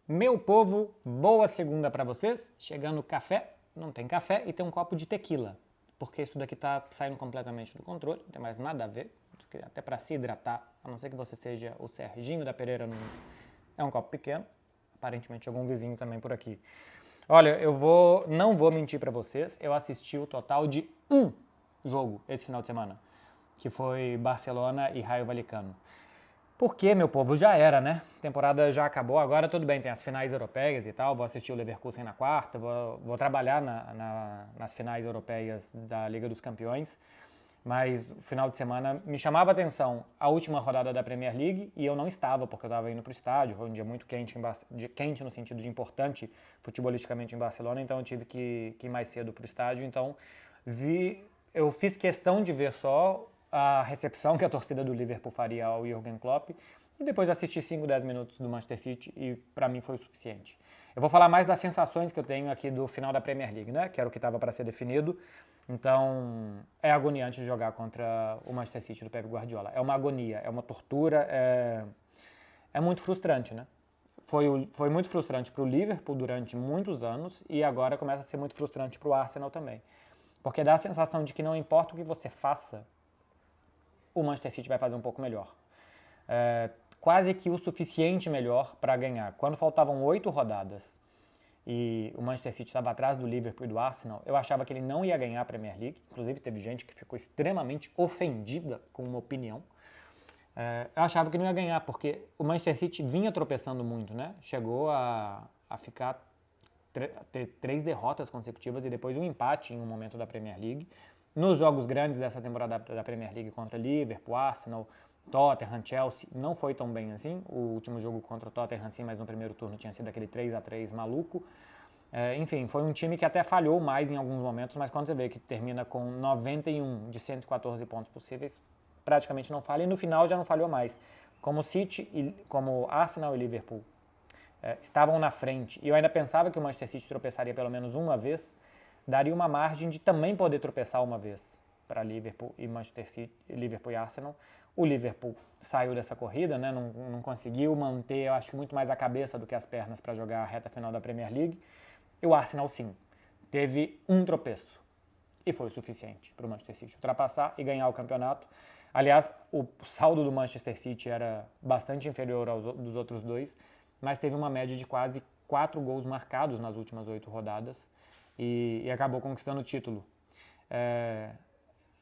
Meu povo, boa segunda pra vocês. Chegando o café, não tem café e tem um copo de tequila, porque isso daqui tá saindo completamente do controle, não tem mais nada a ver, até pra se hidratar, a não ser que você seja o Serginho da Pereira Nunes. É um copo pequeno, aparentemente algum vizinho também por aqui. Olha, não vou mentir pra vocês, eu assisti o total de um jogo esse final de semana, que foi Barcelona e Raio Vallecano. Porque, meu povo, já era, né? A temporada já acabou, agora tudo bem, tem as finais europeias e tal, vou assistir o Leverkusen na quarta, vou trabalhar nas finais europeias da Liga dos Campeões, mas o final de semana me chamava a atenção a última rodada da Premier League e eu não estava, porque eu estava indo para o estádio, foi um dia muito quente, quente no sentido de importante futebolisticamente em Barcelona, então eu tive que ir mais cedo para o estádio, então eu fiz questão de ver só a recepção que a torcida do Liverpool faria ao Jürgen Klopp e depois assisti 5, 10 minutos do Manchester City e para mim foi o suficiente. Eu vou falar mais das sensações que eu tenho aqui do final da Premier League, né? Que era o que estava para ser definido. Então, é agoniante jogar contra o Manchester City do Pep Guardiola. É uma agonia, é uma tortura, é muito frustrante, né? Foi muito frustrante para o Liverpool durante muitos anos e agora começa a ser muito frustrante para o Arsenal também. Porque dá a sensação de que não importa o que você faça, o Manchester City vai fazer um pouco melhor. Quase que o suficiente melhor para ganhar. Quando faltavam 8 rodadas e o Manchester City estava atrás do Liverpool e do Arsenal, eu achava que ele não ia ganhar a Premier League. Inclusive, teve gente que ficou extremamente ofendida com uma opinião. Eu achava que não ia ganhar, porque o Manchester City vinha tropeçando muito, né? Chegou a ter 3 derrotas consecutivas e depois um empate em um momento da Premier League. Nos jogos grandes dessa temporada da Premier League contra Liverpool, Arsenal, Tottenham, Chelsea, não foi tão bem assim. O último jogo contra o Tottenham, sim, mas no primeiro turno tinha sido aquele 3-3 maluco. Enfim, foi um time que até falhou mais em alguns momentos, mas quando você vê que termina com 91 de 114 pontos possíveis, praticamente não falha. E no final já não falhou mais. Como City, como Arsenal e Liverpool estavam na frente, e eu ainda pensava que o Manchester City tropeçaria pelo menos uma vez, daria uma margem de também poder tropeçar uma vez para Liverpool e Manchester City, Liverpool e Arsenal. O Liverpool saiu dessa corrida, né? Não conseguiu manter, eu acho, muito mais a cabeça do que as pernas para jogar a reta final da Premier League. E o Arsenal, sim, teve um tropeço e foi o suficiente para o Manchester City ultrapassar e ganhar o campeonato. Aliás, o saldo do Manchester City era bastante inferior aos dos outros dois, mas teve uma média de quase 4 gols marcados nas últimas 8 rodadas e acabou conquistando o título.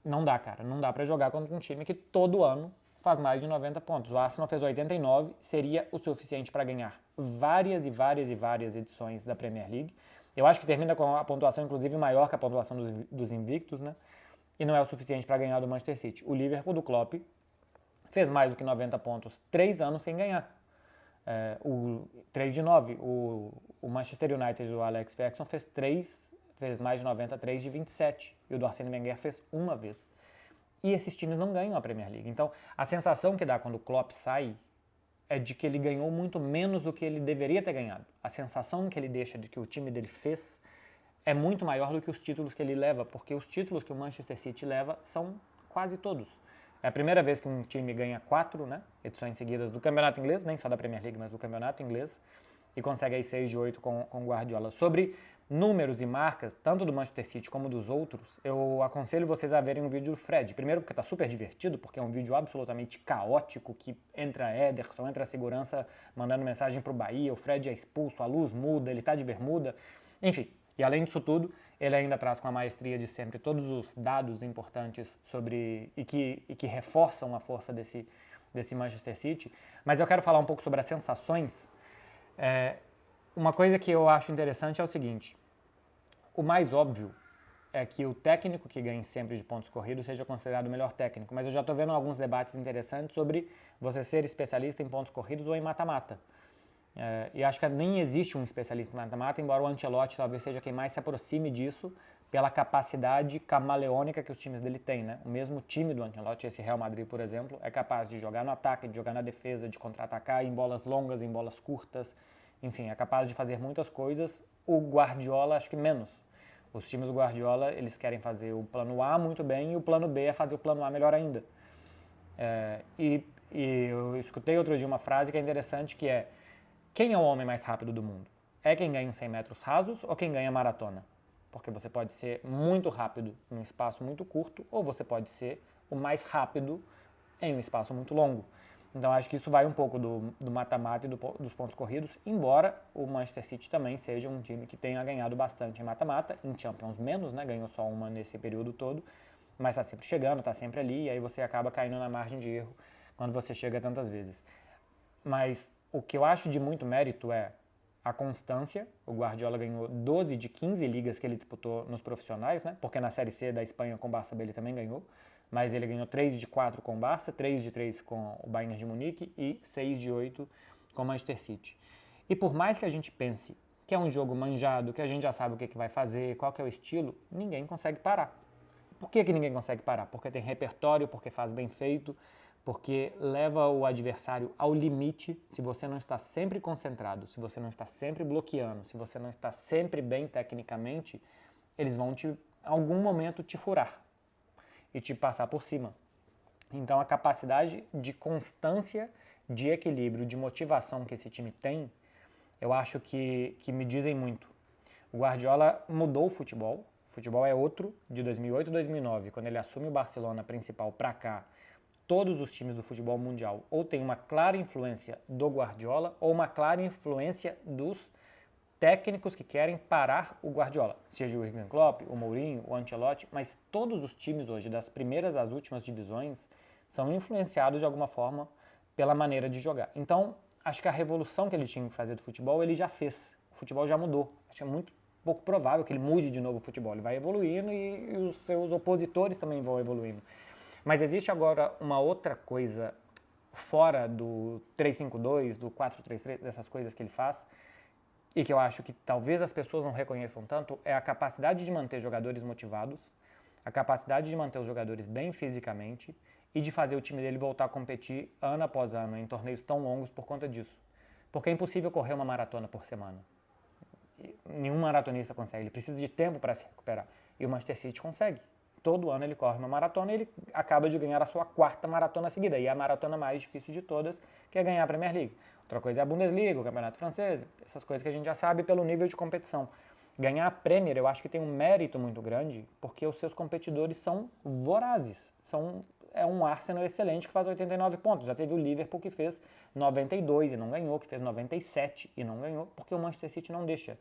Não dá, cara, não dá para jogar contra um time que todo ano faz mais de 90 pontos. O Arsenal fez 89, seria o suficiente para ganhar várias e várias e várias edições da Premier League. Eu acho que termina com a pontuação, inclusive, maior que a pontuação dos invictos, né? E não é o suficiente para ganhar do Manchester City. O Liverpool do Klopp fez mais do que 90 pontos 3 anos sem ganhar. O 3 de 9. O Manchester United do Alex Ferguson fez mais de 90, 3 de 27. E o do Arsene Wenger fez uma vez. E esses times não ganham a Premier League. Então, a sensação que dá quando o Klopp sai é de que ele ganhou muito menos do que ele deveria ter ganhado. A sensação que ele deixa de que o time dele fez é muito maior do que os títulos que ele leva, porque os títulos que o Manchester City leva são quase todos. É a primeira vez que um time ganha 4, né, edições seguidas do campeonato inglês, nem só da Premier League, mas do campeonato inglês, e consegue aí 6 de 8 com o Guardiola. Sobre números e marcas, tanto do Manchester City como dos outros, eu aconselho vocês a verem um vídeo do Fred. Primeiro porque está super divertido, porque é um vídeo absolutamente caótico, que entra Ederson, entra a segurança mandando mensagem pro Bahia, o Fred é expulso, a luz muda, ele tá de bermuda, enfim. E além disso tudo, ele ainda traz com a maestria de sempre todos os dados importantes sobre e que reforçam a força desse Manchester City. Mas eu quero falar um pouco sobre as sensações. Uma coisa que eu acho interessante é o seguinte: o mais óbvio é que o técnico que ganhe sempre de pontos corridos seja considerado o melhor técnico, mas eu já estou vendo alguns debates interessantes sobre você ser especialista em pontos corridos ou em mata-mata. E acho que nem existe um especialista em mata-mata, embora o Ancelotti talvez seja quem mais se aproxime disso pela capacidade camaleônica que os times dele têm, né? O mesmo time do Ancelotti, esse Real Madrid, por exemplo, é capaz de jogar no ataque, de jogar na defesa, de contra-atacar em bolas longas, em bolas curtas, enfim, é capaz de fazer muitas coisas. O Guardiola, acho que menos. Os times do Guardiola, eles querem fazer o plano A muito bem e o plano B é fazer o plano A melhor ainda. E eu escutei outro dia uma frase que é interessante, que é: quem é o homem mais rápido do mundo? É quem ganha os 100 metros rasos ou quem ganha a maratona? Porque você pode ser muito rápido num espaço muito curto ou você pode ser o mais rápido em um espaço muito longo. Então acho que isso vai um pouco do mata-mata e dos pontos corridos, embora o Manchester City também seja um time que tenha ganhado bastante em mata-mata, em Champions menos, né? Ganhou só uma nesse período todo, mas está sempre chegando, está sempre ali, e aí você acaba caindo na margem de erro quando você chega tantas vezes. Mas o que eu acho de muito mérito é a constância. O Guardiola ganhou 12 de 15 ligas que ele disputou nos profissionais, né? Porque na Série C da Espanha com o Barça B ele também ganhou, mas ele ganhou 3 de 4 com o Barça, 3 de 3 com o Bayern de Munique e 6 de 8 com o Manchester City. E por mais que a gente pense que é um jogo manjado, que a gente já sabe o que vai fazer, qual que é o estilo, ninguém consegue parar. Por que ninguém consegue parar? Porque tem repertório, porque faz bem feito, porque leva o adversário ao limite. Se você não está sempre concentrado, se você não está sempre bloqueando, se você não está sempre bem tecnicamente, eles vão em algum momento te furar e te passar por cima. Então a capacidade de constância, de equilíbrio, de motivação que esse time tem, eu acho que me dizem muito. O Guardiola mudou o futebol. O futebol é outro de 2008 e 2009, quando ele assume o Barcelona principal para cá. Todos os times do futebol mundial ou tem uma clara influência do Guardiola ou uma clara influência dos técnicos que querem parar o Guardiola. Seja o Jürgen Klopp, o Mourinho, o Ancelotti, mas todos os times hoje, das primeiras às últimas divisões, são influenciados de alguma forma pela maneira de jogar. Então, acho que a revolução que ele tinha que fazer do futebol, ele já fez. O futebol já mudou. Acho que é muito pouco provável que ele mude de novo o futebol. Ele vai evoluindo e os seus opositores também vão evoluindo. Mas existe agora uma outra coisa fora do 3-5-2, do 4-3-3, dessas coisas que ele faz, e que eu acho que talvez as pessoas não reconheçam tanto, é a capacidade de manter jogadores motivados, a capacidade de manter os jogadores bem fisicamente e de fazer o time dele voltar a competir ano após ano em torneios tão longos por conta disso. Porque é impossível correr uma maratona por semana. Nenhum maratonista consegue, ele precisa de tempo para se recuperar. E o Manchester City consegue. Todo ano ele corre uma maratona e ele acaba de ganhar a sua 4ª maratona seguida. E é a maratona mais difícil de todas, que é ganhar a Premier League. Outra coisa é a Bundesliga, o Campeonato Francês, essas coisas que a gente já sabe pelo nível de competição. Ganhar a Premier, eu acho que tem um mérito muito grande, porque os seus competidores são vorazes. É um Arsenal excelente que faz 89 pontos. Já teve o Liverpool que fez 92 e não ganhou, que fez 97 e não ganhou, porque o Manchester City não deixa.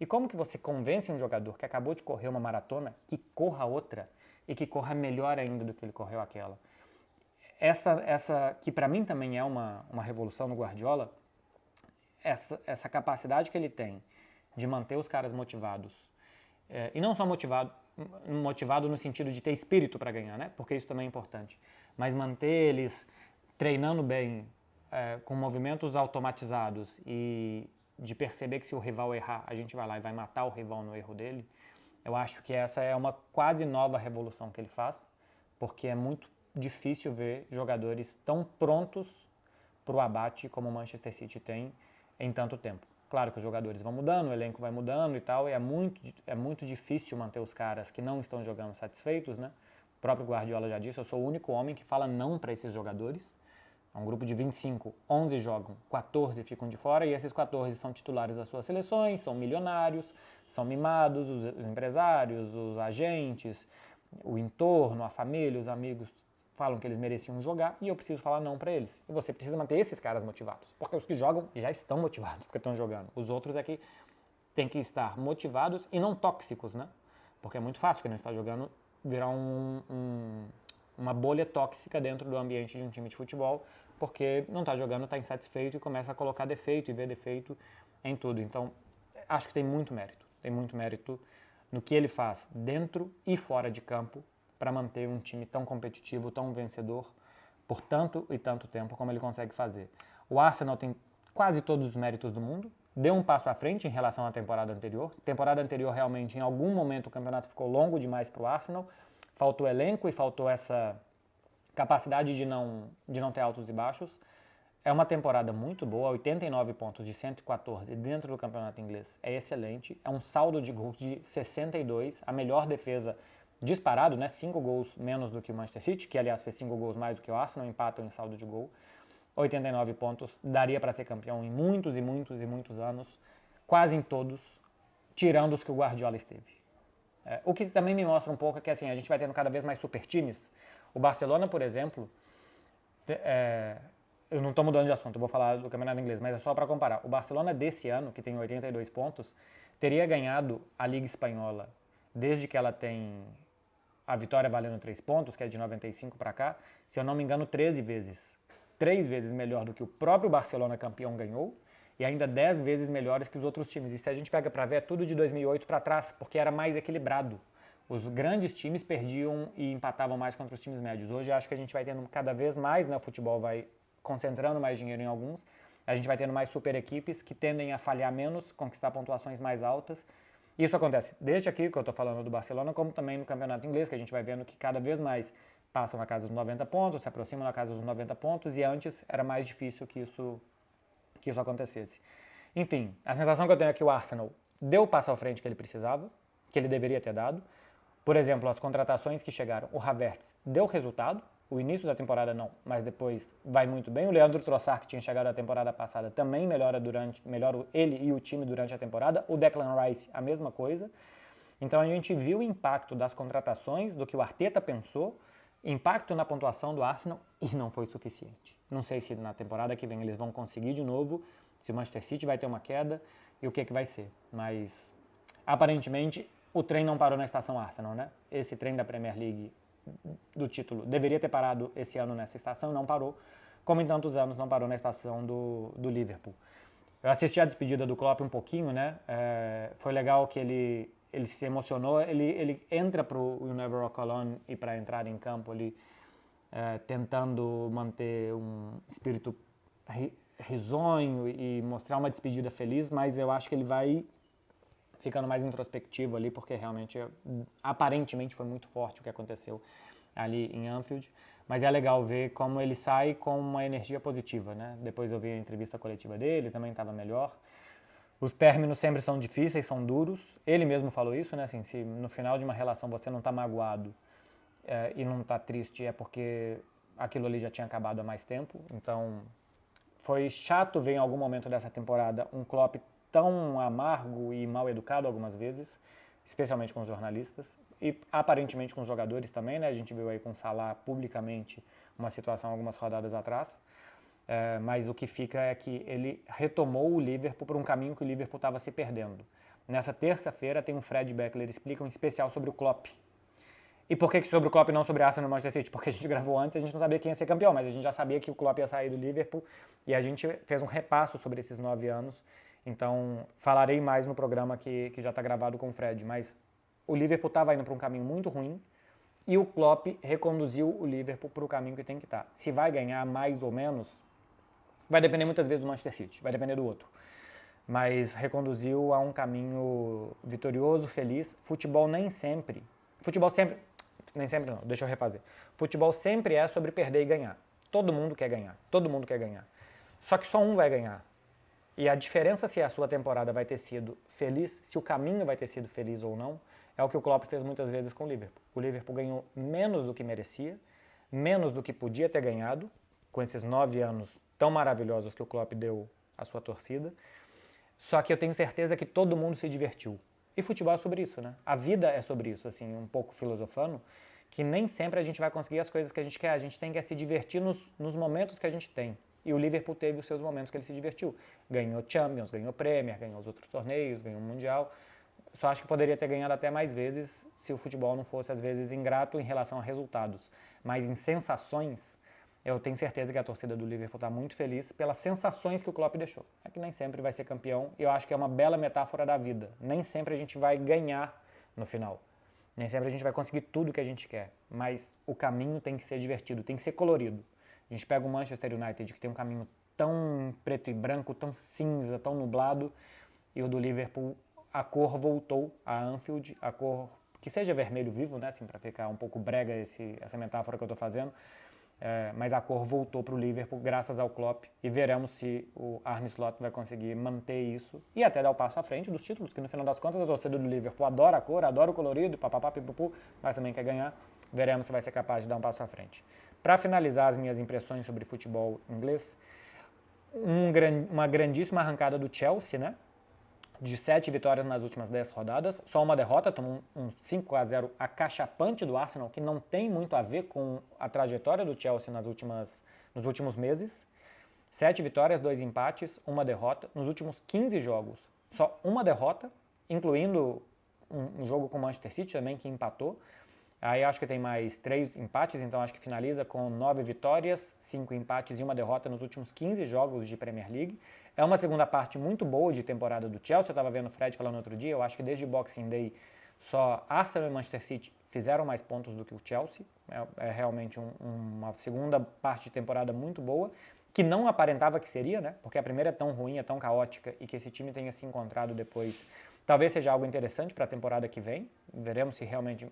E como que você convence um jogador que acabou de correr uma maratona que corra outra e que corra melhor ainda do que ele correu aquela? Essa que para mim também é uma revolução no Guardiola, essa capacidade que ele tem de manter os caras motivados, e não só motivado no sentido de ter espírito para ganhar, né? Porque isso também é importante, mas manter eles treinando bem, com movimentos automatizados e de perceber que se o rival errar, a gente vai lá e vai matar o rival no erro dele. Eu acho que essa é uma quase nova revolução que ele faz, porque é muito difícil ver jogadores tão prontos para o abate como o Manchester City tem em tanto tempo. Claro que os jogadores vão mudando, o elenco vai mudando e tal, e é muito difícil manter os caras que não estão jogando satisfeitos, né? O próprio Guardiola já disse, eu sou o único homem que fala não para esses jogadores. É um grupo de 25, 11 jogam, 14 ficam de fora e esses 14 são titulares das suas seleções, são milionários, são mimados, os empresários, os agentes, o entorno, a família, os amigos falam que eles mereciam jogar e eu preciso falar não para eles. E você precisa manter esses caras motivados, porque os que jogam já estão motivados porque estão jogando. Os outros é que têm que estar motivados e não tóxicos, né? Porque é muito fácil quem não está jogando virar uma bolha tóxica dentro do ambiente de um time de futebol, porque não está jogando, está insatisfeito e começa a colocar defeito e ver defeito em tudo. Então, acho que tem muito mérito no que ele faz dentro e fora de campo para manter um time tão competitivo, tão vencedor por tanto e tanto tempo como ele consegue fazer. O Arsenal tem quase todos os méritos do mundo, deu um passo à frente em relação à temporada anterior. Temporada anterior, realmente, em algum momento o campeonato ficou longo demais para o Arsenal, faltou elenco e faltou essa capacidade de não ter altos e baixos. É uma temporada muito boa, 89 pontos de 114 dentro do campeonato inglês é excelente. É um saldo de gols de 62, a melhor defesa disparado, né? 5 gols menos do que o Manchester City, que aliás fez 5 gols mais do que o Arsenal, empatam em saldo de gol. 89 pontos, daria para ser campeão em muitos e muitos e muitos anos, quase em todos, tirando os que o Guardiola esteve. O que também me mostra um pouco é que assim, a gente vai tendo cada vez mais super times. O Barcelona, por exemplo, eu não estou mudando de assunto, eu vou falar do campeonato inglês, mas é só para comparar. O Barcelona desse ano, que tem 82 pontos, teria ganhado a Liga Espanhola desde que ela tem a vitória valendo 3 pontos, que é de 95 para cá, se eu não me engano, 13 vezes. 3 vezes melhor do que o próprio Barcelona campeão ganhou e ainda 10 vezes melhores que os outros times. E se a gente pega para ver, é tudo de 2008 para trás, porque era mais equilibrado. Os grandes times perdiam e empatavam mais contra os times médios. Hoje acho que a gente vai tendo cada vez mais, né, o futebol vai concentrando mais dinheiro em alguns, a gente vai tendo mais super equipes que tendem a falhar menos, conquistar pontuações mais altas. Isso acontece desde aqui, que eu estou falando do Barcelona, como também no campeonato inglês, que a gente vai vendo que cada vez mais passam na casa dos 90 pontos, se aproximam na casa dos 90 pontos, e antes era mais difícil que isso acontecesse. Enfim, a sensação que eu tenho é que o Arsenal deu o passo à frente que ele precisava, que ele deveria ter dado. Por exemplo, as contratações que chegaram, o Havertz deu resultado, o início da temporada não, mas depois vai muito bem. O Leandro Trossard, que tinha chegado a temporada passada, também melhora ele e o time durante a temporada. O Declan Rice, a mesma coisa. Então a gente viu o impacto das contratações, do que o Arteta pensou, impacto na pontuação do Arsenal, e não foi suficiente. Não sei se na temporada que vem eles vão conseguir de novo, se o Manchester City vai ter uma queda e o que vai ser. Mas aparentemente o trem não parou na estação Arsenal, né? Esse trem da Premier League do título deveria ter parado esse ano nessa estação, não parou, como em tantos anos não parou na estação do Liverpool. Eu assisti a despedida do Klopp um pouquinho, né? Foi legal que ele se emocionou, ele entra para o You Never Walk Alone e para entrar em campo ali, tentando manter um espírito risonho e mostrar uma despedida feliz, mas eu acho que ele vai ficando mais introspectivo ali, porque realmente, aparentemente, foi muito forte o que aconteceu ali em Anfield. Mas é legal ver como ele sai com uma energia positiva, né? Depois eu vi a entrevista coletiva dele, também estava melhor. Os términos sempre são difíceis, são duros. Ele mesmo falou isso, né? Assim, se no final de uma relação você não está magoado e não está triste, é porque aquilo ali já tinha acabado há mais tempo. Então, foi chato ver em algum momento dessa temporada um Klopp tão amargo e mal educado algumas vezes, especialmente com os jornalistas e aparentemente com os jogadores também, né? A gente viu aí com o Salah publicamente uma situação algumas rodadas atrás, mas o que fica é que ele retomou o Liverpool por um caminho que o Liverpool estava se perdendo. Nessa terça-feira tem um Fred Beckler explica um especial sobre o Klopp. E por que sobre o Klopp e não sobre Arsenal e Manchester City? Porque a gente gravou antes, a gente não sabia quem ia ser campeão, mas a gente já sabia que o Klopp ia sair do Liverpool e a gente fez um repasso sobre esses 9 anos. Então, falarei mais no programa que já está gravado com o Fred, mas o Liverpool estava indo para um caminho muito ruim e o Klopp reconduziu o Liverpool para o caminho que tem que estar. Se vai ganhar mais ou menos, vai depender muitas vezes do Manchester City, vai depender do outro. Mas reconduziu a um caminho vitorioso, feliz. Futebol nem sempre não, deixa eu refazer. Futebol sempre é sobre perder e ganhar. Todo mundo quer ganhar, todo mundo quer ganhar. Só que só um vai ganhar. E a diferença se a sua temporada vai ter sido feliz, se o caminho vai ter sido feliz ou não, é o que o Klopp fez muitas vezes com o Liverpool. O Liverpool ganhou menos do que merecia, menos do que podia ter ganhado, com esses 9 anos tão maravilhosos que o Klopp deu à sua torcida. Só que eu tenho certeza que todo mundo se divertiu. E futebol é sobre isso, né? A vida é sobre isso, assim, um pouco filosofando, que nem sempre a gente vai conseguir as coisas que a gente quer, a gente tem que se divertir nos momentos que a gente tem. E o Liverpool teve os seus momentos que ele se divertiu. Ganhou Champions, ganhou Premier, ganhou os outros torneios, ganhou o Mundial. Só acho que poderia ter ganhado até mais vezes se o futebol não fosse, às vezes, ingrato em relação a resultados. Mas em sensações, eu tenho certeza que a torcida do Liverpool está muito feliz pelas sensações que o Klopp deixou. É que nem sempre vai ser campeão, e eu acho que é uma bela metáfora da vida. Nem sempre a gente vai ganhar no final. Nem sempre a gente vai conseguir tudo que a gente quer. Mas o caminho tem que ser divertido, tem que ser colorido. A gente pega o Manchester United, que tem um caminho tão preto e branco, tão cinza, tão nublado, e o do Liverpool, a cor voltou a Anfield, a cor que seja vermelho vivo, né, assim, para ficar um pouco brega essa metáfora que eu estou fazendo, mas a cor voltou para o Liverpool graças ao Klopp, e veremos se o Arne Slot vai conseguir manter isso e até dar o passo à frente dos títulos, que no final das contas a torcida do Liverpool adora a cor, adora o colorido, papapá, pipupu, mas também quer ganhar. Veremos se vai ser capaz de dar um passo à frente. Para finalizar as minhas impressões sobre futebol inglês, uma grandíssima arrancada do Chelsea, né? De 7 vitórias nas últimas 10 rodadas, só uma derrota, tomou um 5-0 acachapante do Arsenal, que não tem muito a ver com a trajetória do Chelsea nos últimos meses. 7 vitórias, 2 empates, uma derrota. Nos últimos 15 jogos, só uma derrota, incluindo um jogo com o Manchester City também, que empatou. Aí acho que tem mais 3 empates, então acho que finaliza com 9 vitórias, 5 empates e uma derrota nos últimos 15 jogos de Premier League. É uma segunda parte muito boa de temporada do Chelsea, eu estava vendo o Fred falando outro dia, eu acho que desde o Boxing Day só Arsenal e Manchester City fizeram mais pontos do que o Chelsea. É realmente uma segunda parte de temporada muito boa, que não aparentava que seria, né? Porque a primeira é tão ruim, é tão caótica, e que esse time tenha se encontrado depois. Talvez seja algo interessante para a temporada que vem. Veremos se realmente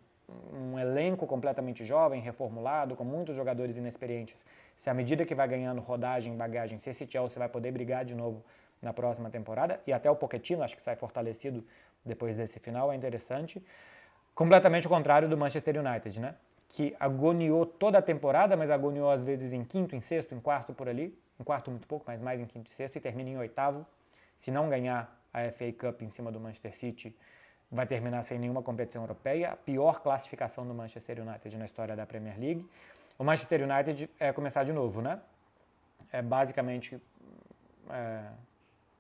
um elenco completamente jovem, reformulado, com muitos jogadores inexperientes, se à medida que vai ganhando rodagem, bagagem, se esse Chelsea vai poder brigar de novo na próxima temporada, e até o Pochettino acho que sai fortalecido depois desse final, é interessante. Completamente o contrário do Manchester United, né? Que agoniou toda a temporada, mas agoniou às vezes em quinto, em sexto, em quarto por ali, em quarto muito pouco, mas mais em quinto e sexto, e termina em oitavo. Se não ganhar a FA Cup em cima do Manchester City, vai terminar sem nenhuma competição europeia, a pior classificação do Manchester United na história da Premier League. O Manchester United é começar de novo, né? É basicamente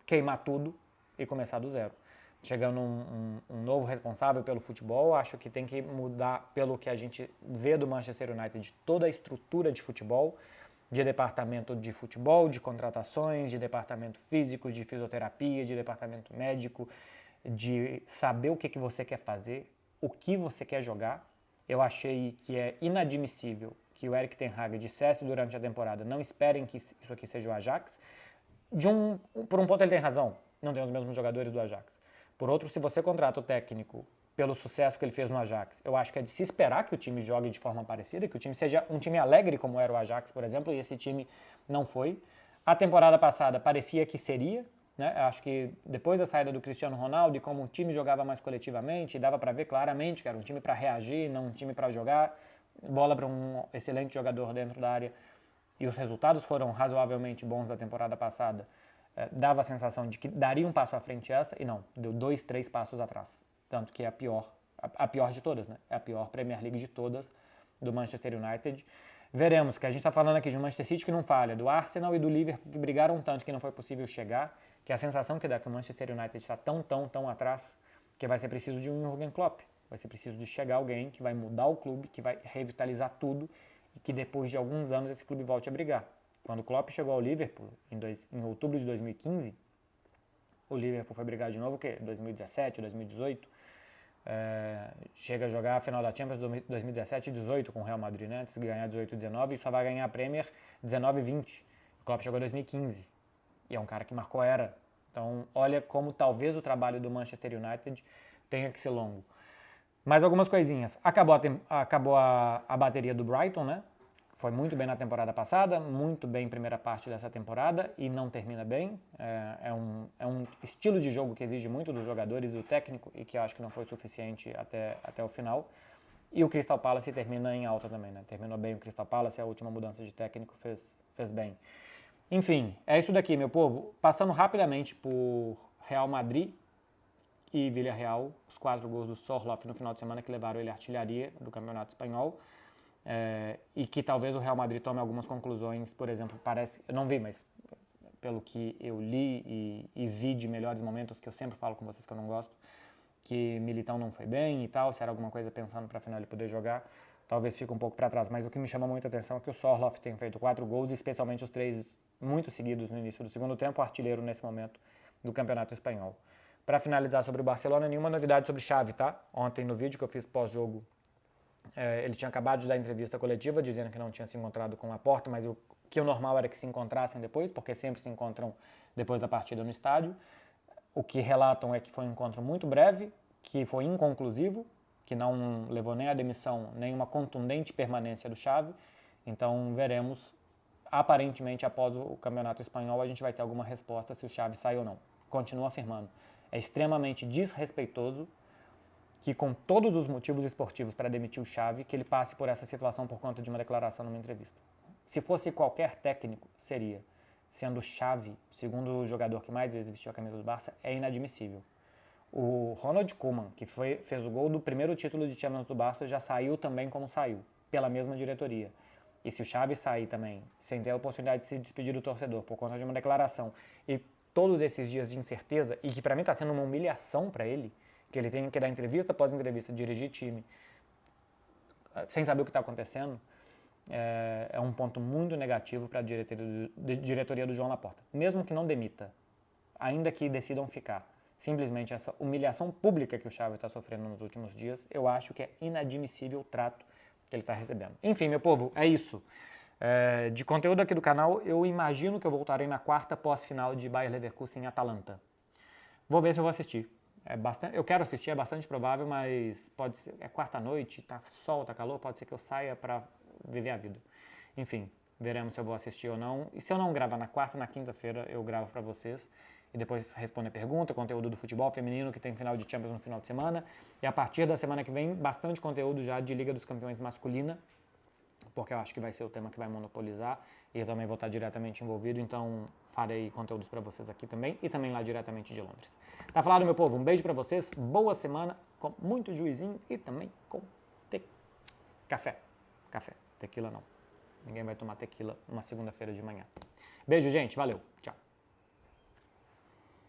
queimar tudo e começar do zero. Chegando um novo responsável pelo futebol, acho que tem que mudar, pelo que a gente vê do Manchester United, toda a estrutura de futebol, de departamento de futebol, de contratações, de departamento físico, de fisioterapia, de departamento médico, de saber o que você quer fazer, o que você quer jogar. Eu achei que é inadmissível que o Erik ten Hag dissesse durante a temporada: não esperem que isso aqui seja o Ajax. Por um ponto ele tem razão, não tem os mesmos jogadores do Ajax. Por outro, se você contrata o técnico pelo sucesso que ele fez no Ajax, eu acho que é de se esperar que o time jogue de forma parecida, que o time seja um time alegre como era o Ajax, por exemplo, e esse time não foi. A temporada passada parecia que seria, né? Eu acho que depois da saída do Cristiano Ronaldo e como o time jogava mais coletivamente, dava para ver claramente que era um time para reagir, não um time para jogar bola para um excelente jogador dentro da área, e os resultados foram razoavelmente bons da temporada passada. Dava a sensação de que daria um passo à frente essa, e não, deu 2, 3 passos atrás. Tanto que é a pior de todas, né? É a pior Premier League de todas do Manchester United. Veremos, que a gente está falando aqui de um Manchester City que não falha, do Arsenal e do Liverpool que brigaram tanto que não foi possível chegar, que a sensação que dá que o Manchester United está tão atrás que vai ser preciso de um Jürgen Klopp. Vai ser preciso de chegar alguém que vai mudar o clube, que vai revitalizar tudo e que depois de alguns anos esse clube volte a brigar. Quando o Klopp chegou ao Liverpool, em outubro de 2015, o Liverpool foi brigar de novo, o quê? 2017, 2018. Chega a jogar a final da Champions 2017 e 18 com o Real Madrid, né? Antes de ganhar 18 e 19, e só vai ganhar a Premier 19 e 20. O Klopp chegou em 2015 e é um cara que marcou a era. Então, olha como talvez o trabalho do Manchester United tenha que ser longo. Mais algumas coisinhas. Acabou a bateria do Brighton, né? Foi muito bem na temporada passada, muito bem primeira parte dessa temporada e não termina bem. É um estilo de jogo que exige muito dos jogadores e do técnico e que eu acho que não foi suficiente até o final. E o Crystal Palace termina em alta também, né? Terminou bem o Crystal Palace, a última mudança de técnico fez bem. Enfim, é isso daqui, meu povo. Passando rapidamente por Real Madrid e Villarreal, os 4 gols do Sorloth no final de semana que levaram ele à artilharia do Campeonato Espanhol. E que talvez o Real Madrid tome algumas conclusões, por exemplo, parece, eu não vi, mas pelo que eu li e vi de melhores momentos, que eu sempre falo com vocês que eu não gosto, que Militão não foi bem e tal, se era alguma coisa pensando para a final ele poder jogar, talvez fique um pouco para trás, mas o que me chama muita atenção é que o Sorloth tem feito 4 gols, especialmente os 3 muito seguidos no início do segundo tempo, artilheiro nesse momento do Campeonato Espanhol. Para finalizar sobre o Barcelona, nenhuma novidade sobre Xavi, tá? Ontem no vídeo que eu fiz pós-jogo, ele tinha acabado de dar entrevista coletiva dizendo que não tinha se encontrado com Laporta, mas o que o normal era que se encontrassem depois, porque sempre se encontram depois da partida no estádio. O que relatam é que foi um encontro muito breve, que foi inconclusivo, que não levou nem a demissão, nem uma contundente permanência do Xavi. Então veremos, aparentemente após o Campeonato Espanhol a gente vai ter alguma resposta se o Xavi sai ou não. Continuo afirmando, é extremamente desrespeitoso que com todos os motivos esportivos para demitir o Xavi, que ele passe por essa situação por conta de uma declaração numa entrevista. Se fosse qualquer técnico, seria. Sendo Xavi, segundo o jogador que mais vezes vestiu a camisa do Barça, é inadmissível. O Ronald Koeman, que fez o gol do primeiro título de Champions do Barça, já saiu também como saiu, pela mesma diretoria. E se o Xavi sair também, sem ter a oportunidade de se despedir do torcedor por conta de uma declaração, e todos esses dias de incerteza, e que para mim está sendo uma humilhação para ele, que ele tem que dar entrevista após entrevista, dirigir time, sem saber o que está acontecendo, é um ponto muito negativo para a diretoria do João Laporta. Mesmo que não demita, ainda que decidam ficar, simplesmente essa humilhação pública que o Xavi está sofrendo nos últimos dias, eu acho que é inadmissível o trato que ele está recebendo. Enfim, meu povo, é isso. De conteúdo aqui do canal, eu imagino que eu voltarei na quarta pós-final de Bayer Leverkusen em Atalanta. Vou ver se eu vou assistir. Eu quero assistir, é bastante provável, mas pode ser, é quarta-noite, tá sol, tá calor, pode ser que eu saia para viver a vida. Enfim, veremos se eu vou assistir ou não. E se eu não gravar na quarta, na quinta-feira eu gravo para vocês. E depois respondo a pergunta, conteúdo do futebol feminino, que tem final de Champions no final de semana. E a partir da semana que vem, bastante conteúdo já de Liga dos Campeões masculina, porque eu acho que vai ser o tema que vai monopolizar. E eu também vou estar diretamente envolvido, então farei conteúdos para vocês aqui também e também lá diretamente de Londres. Tá falado, meu povo? Um beijo para vocês, boa semana, com muito juizinho e também com café. Café, tequila não. Ninguém vai tomar tequila uma segunda-feira de manhã. Beijo, gente. Valeu. Tchau.